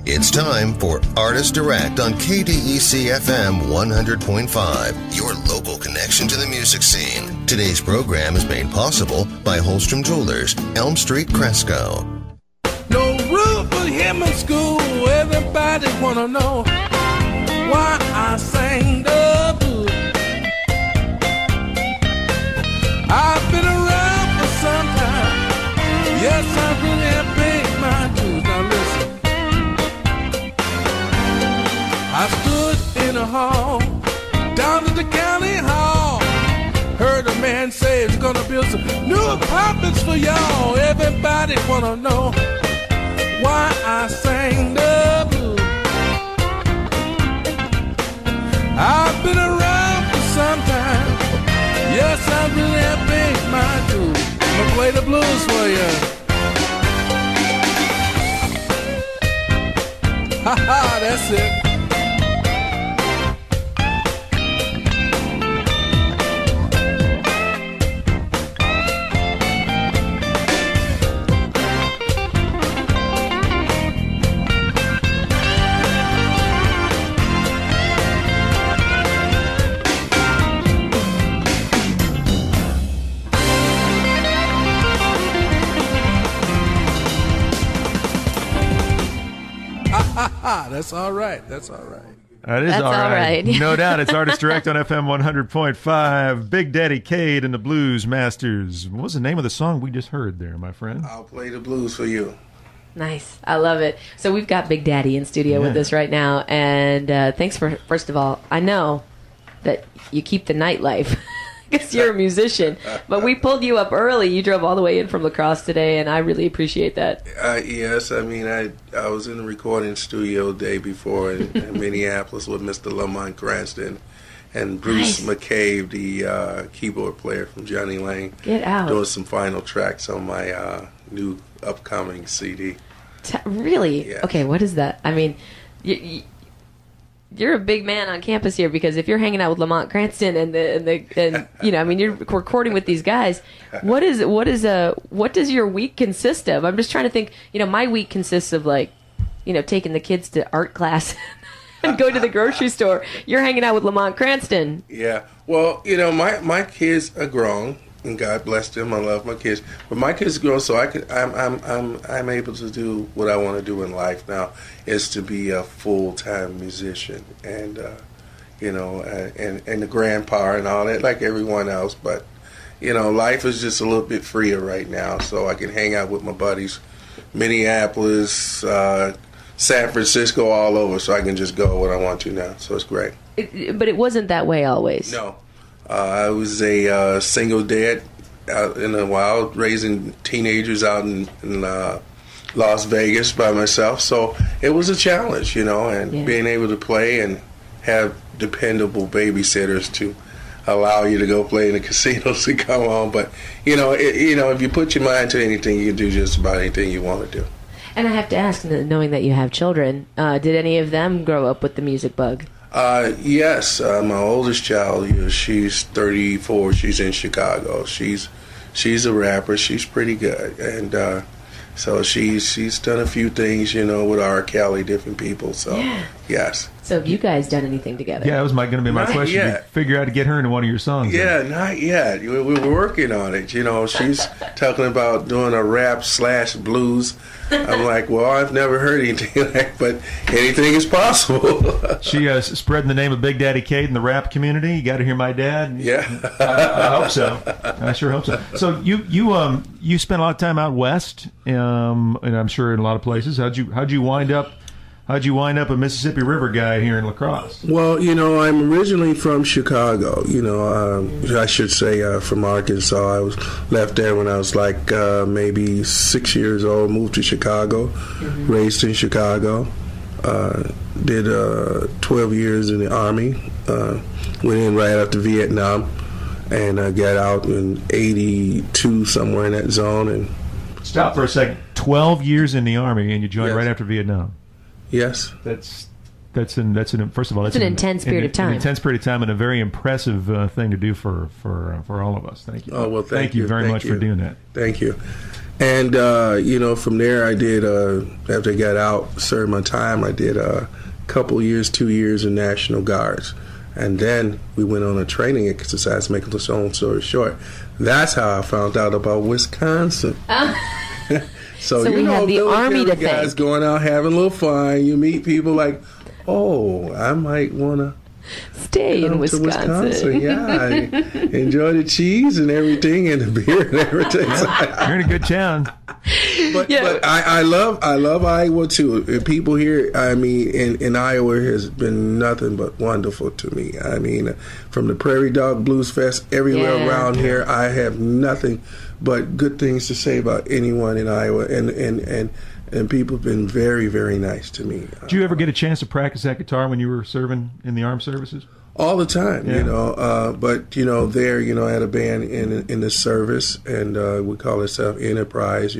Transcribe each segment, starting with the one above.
It's time for Artist Direct on KDEC FM 100.5, your local connection to the music scene. Today's program is made possible by Holstrom Jewelers, Elm Street, Cresco. No roof for him in school. Everybody wanna know why I sang the blues. I've been around for some time. Yes, I really have paid my dues. Now listen. I stood in a hall down at the county hall. Heard a man say he's gonna build some new apartments for y'all. Everybody wanna know why I sang the blues. I've been around for some time. Yes, I really have paid my dues. I'm gonna play the blues for you. Ha ha, that's it. That's all right. That's all right. That is all right. No doubt. It's Artist Direct on FM 100.5. Big Daddy Cade and the Blues Masters. What was the name of the song we just heard there, my friend? I'll play the blues for you. Nice. I love it. So we've got Big Daddy in studio with us right now. And thanks for, first of all, I know that you keep the nightlife because you're a musician. But we pulled you up early. You drove all the way in from La Crosse today, and I really appreciate that. Yes, I mean, I was in the recording studio the day before in Minneapolis with Mr. Lamont Cranston and Bruce McCabe, the keyboard player from Johnny Lang. Get out. Doing some final tracks on my new upcoming CD. Really? Yes. Okay, what is that? I mean, you're a big man on campus here, because if you're hanging out with Lamont Cranston and you know, I mean, you're recording with these guys. What does your week consist of? I'm just trying to think. You know, my week consists of, like, you know, taking the kids to art class and go to the grocery store. You're hanging out with Lamont Cranston. Yeah. Well, you know, my kids are grown, and God bless them. I love my kids, but my kids are grown, so I'm able to do what I want to do in life now, is to be a full-time musician, and you know, and the grandpa and all that, like everyone else. But you know, life is just a little bit freer right now, so I can hang out with my buddies, Minneapolis, San Francisco, all over, so I can just go when I want to now. So it's great. But it wasn't that way always. No. I was a single dad out in the wild, raising teenagers out in Las Vegas by myself. So it was a challenge, you know, and being able to play and have dependable babysitters to allow you to go play in the casinos and come home. But, you know, if you put your mind to anything, you can do just about anything you want to do. And I have to ask, knowing that you have children, did any of them grow up with the music bug? Yes, my oldest child, she's 34. She's in Chicago. She's a rapper. She's pretty good, and so she's done a few things, you know, with R. Kelly, different people. So yes. So have you guys done anything together? Yeah, that was going to be my question. Yet. You figure out to get her into one of your songs. Yeah, not yet. We were working on it. You know, she's talking about doing a rap/blues. I'm like, well, I've never heard anything like that, but anything is possible. She spreading the name of Big Daddy Cade in the rap community. You got to hear my dad. Yeah, I hope so. I sure hope so. So you spent a lot of time out west, and I'm sure in a lot of places. How'd you wind up a Mississippi River guy here in La Crosse? Well, you know, I'm originally from Chicago. You know, I should say from Arkansas. I was left there when I was like maybe 6 years old. Moved to Chicago, raised in Chicago. Did 12 years in the Army. Went in right after Vietnam, and got out in '82, somewhere in that zone. And stop for a second. 12 years in the Army, and you joined right after Vietnam. Yes. That's First of all, that's an intense period of time. An intense period of time, and a very impressive thing to do for all of us. Thank you. Oh, well, thank you very much for doing that. Thank you. And from there, I did after I got out, served my time. I did a couple years, 2 years in National Guards, and then we went on a training exercise. Making the long story short, that's how I found out about Wisconsin. So we have the Army to guys thank. Going out having a little fun. You meet people like, oh, I might want to stay in Wisconsin. Yeah, I enjoy the cheese and everything, and the beer and everything. You're in a good town. But I love Iowa too. People here, I mean, in Iowa has been nothing but wonderful to me. I mean, from the Prairie Dog Blues Fest everywhere around here, I have nothing but good things to say about anyone in Iowa, and people have been very, very nice to me. Did you ever get a chance to practice that guitar when you were serving in the armed services? All the time, but there, I had a band in the service, and we call ourselves Enterprise,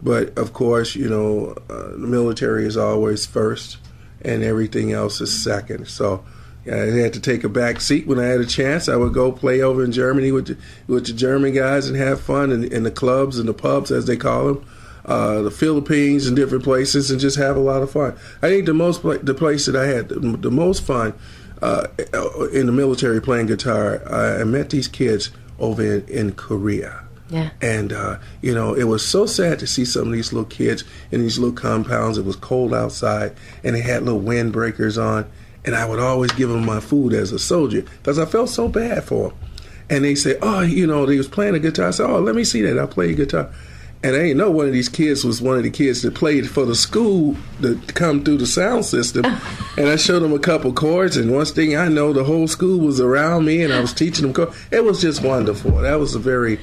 but of course, the military is always first, and everything else is second. So I had to take a back seat when I had a chance. I would go play over in Germany with the German guys and have fun in the clubs and the pubs, as they call them. The Philippines and different places, and just have a lot of fun. I think the place that I had the most fun in the military playing guitar, I met these kids over in Korea. Yeah. And, it was so sad to see some of these little kids in these little compounds. It was cold outside, and they had little windbreakers on, and I would always give them my food as a soldier because I felt so bad for them. And they said, they was playing a guitar. I said, let me see that. I'll play a guitar. And I didn't know one of these kids was one of the kids that played for the school to come through the sound system. And I showed them a couple chords, and one thing I know, the whole school was around me, and I was teaching them chords. It was just wonderful. That was a very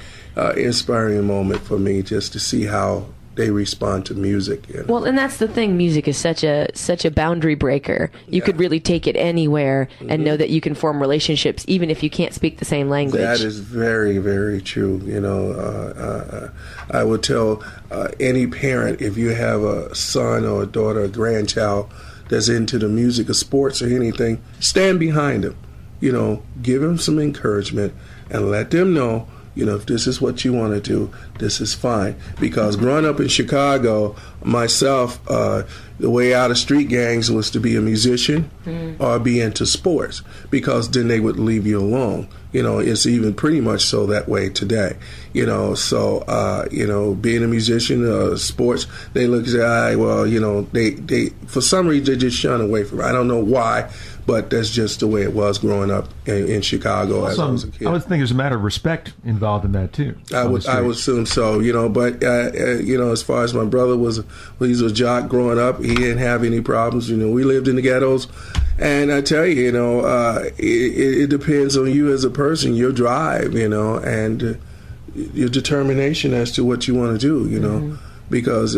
inspiring moment for me, just to see how they respond to music. Well, and that's the thing. Music is such a boundary breaker. You could really take it anywhere and know that you can form relationships even if you can't speak the same language. That is very, very true. I would tell any parent, if you have a son or a daughter, a grandchild that's into the music or sports or anything, stand behind them. Give them some encouragement and let them know, if this is what you want to do, this is fine. Because growing up in Chicago, myself, the way out of street gangs was to be a musician or be into sports, because then they would leave you alone. It's even pretty much so that way today. So being a musician, sports, they look at, they for some reason they just shun away from it. I don't know why, but that's just the way it was growing up in Chicago as I was a kid. I would think there's a matter of respect involved in that too. I would assume so, but as far as my brother he's a jock growing up, he didn't have any problems. We lived in the ghettos, and I tell you, it depends on you as a person, your drive, and your determination as to what you want to do, because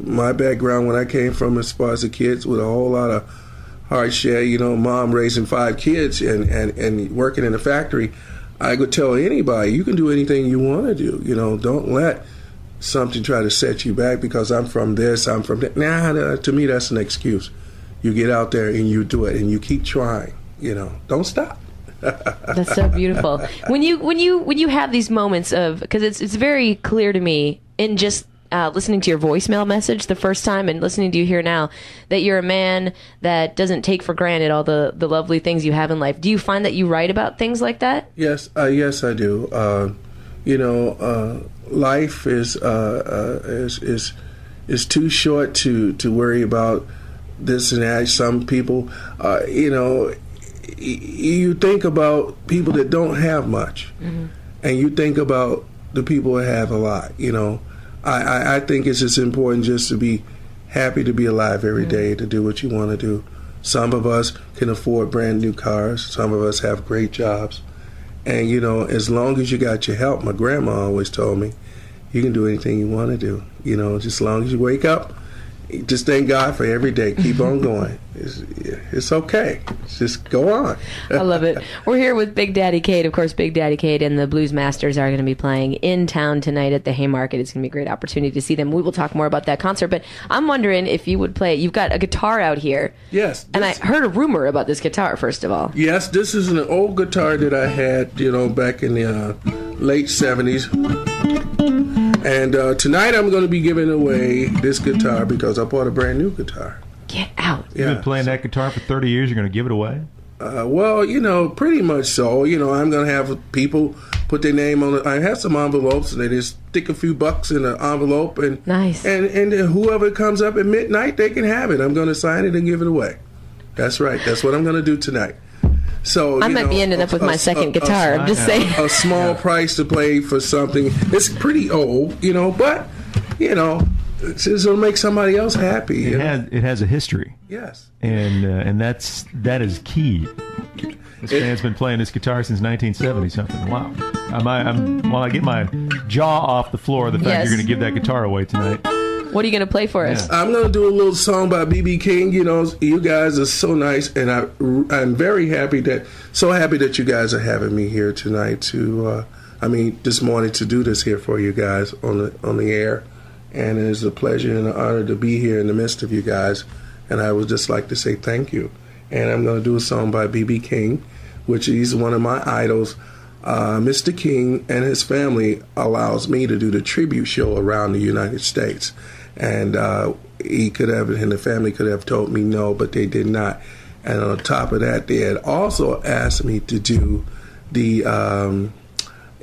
my background when I came from, as far as the kids, with a whole lot of hardship, mom raising 5 kids and working in a factory, I could tell anybody, you can do anything you want to do. Don't let something try to set you back because I'm from this, I'm from that. Nah, to me, that's an excuse. You get out there and you do it, and you keep trying. Don't stop. That's so beautiful. When you have these moments of, because it's very clear to me in just listening to your voicemail message the first time and listening to you here now, that you're a man that doesn't take for granted all the lovely things you have in life. Do you find that you write about things like that? Yes, I do. Life is too short to worry about this and that. Some people, you think about people that don't have much, and you think about the people that have a lot. I think it's just important just to be happy to be alive every day, to do what you want to do. Some of us can afford brand new cars. Some of us have great jobs. And, as long as you got your help, my grandma always told me, you can do anything you want to do. Just as long as you wake up, just thank God for every day. Keep on going. It's okay. Just go on. I love it. We're here with Big Daddy Cade. Of course, Big Daddy Cade and the Blues Masters are going to be playing in town tonight at the Haymarket. It's going to be a great opportunity to see them. We will talk more about that concert, but I'm wondering if you would play. You've got a guitar out here. Yes. And I heard a rumor about this guitar, first of all. Yes, this is an old guitar that I had, back in the late 70s. And tonight I'm going to be giving away this guitar because I bought a brand new guitar. Get out. You've been playing that guitar for 30 years. You're going to give it away? Well, pretty much so. I'm going to have people put their name on it. I have some envelopes, and they just stick a few bucks in an envelope. And, nice. And whoever comes up at midnight, they can have it. I'm going to sign it and give it away. That's right. That's what I'm going to do tonight. So I might be ending up with my second guitar. I'm just saying. A small price to play for something. It's pretty old, but, it's going to make somebody else happy. It has a history. Yes. And that is key. This man's been playing this guitar since 1970 something. Wow. While I get my jaw off the floor, the fact you're going to give that guitar away tonight. What are you going to play for us? I'm going to do a little song by B.B. King. You guys are so nice, and I'm very happy that you guys are having me here tonight this morning to do this here for you guys on the air. And it is a pleasure and an honor to be here in the midst of you guys. And I would just like to say thank you. And I'm going to do a song by B.B. King, which is one of my idols. Mr. King and his family allows me to do the tribute show around the United States. And the family could have told me no, but they did not. And on top of that, they had also asked me to do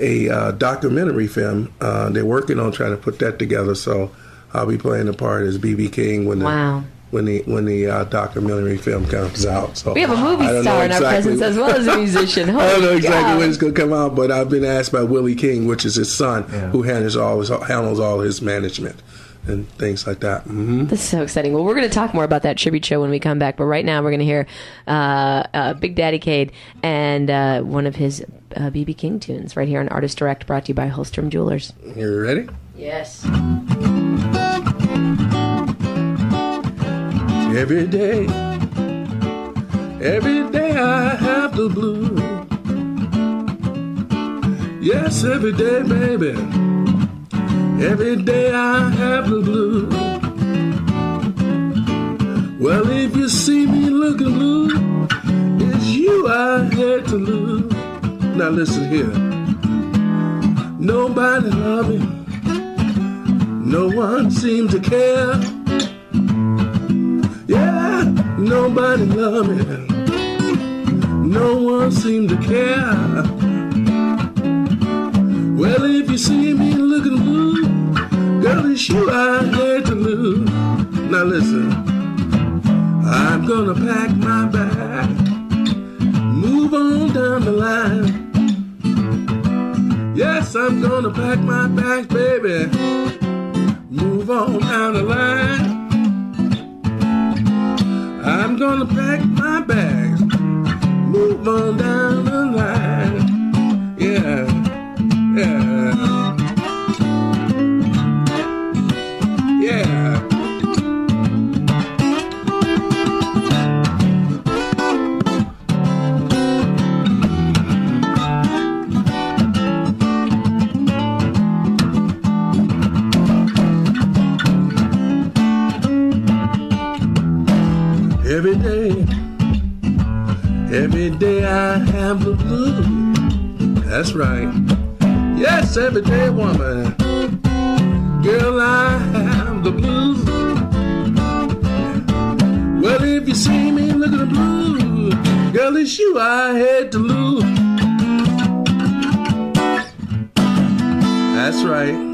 a documentary film. They're working on trying to put that together, so I'll be playing the part as B.B. King when the documentary film comes out. So we have a movie star in our presence as well as a musician. I don't know exactly when it's going to come out, but I've been asked by Willie King, which is his son, who handles all his management and things like that. Mm-hmm. This is so exciting. Well, we're going to talk more about that tribute show when we come back, but right now we're going to hear Big Daddy Cade and one of his B.B. King tunes right here on Artist Direct, brought to you by Holstrom Jewelers. You ready? Yes. Every day I have the blues. Yes, every day, baby. Every day I have the blues. Well, if you see me looking blue, it's you I had to lose. Now listen here. Nobody love me. No one seems to care. Yeah, nobody love me. No one seem to care. Well, if you see me looking blue, girl, it's you I had to lose. Now listen, I'm gonna pack my bag, move on down the line. Yes, I'm gonna pack my bags, baby, move on down the line. I'm gonna pack my bags, move on down the line. Yeah. Every day I have the blues. That's right. Yes, every day, woman. Girl, I have the blues. Well, if you see me look at the blues, girl, it's you I had to lose. That's right.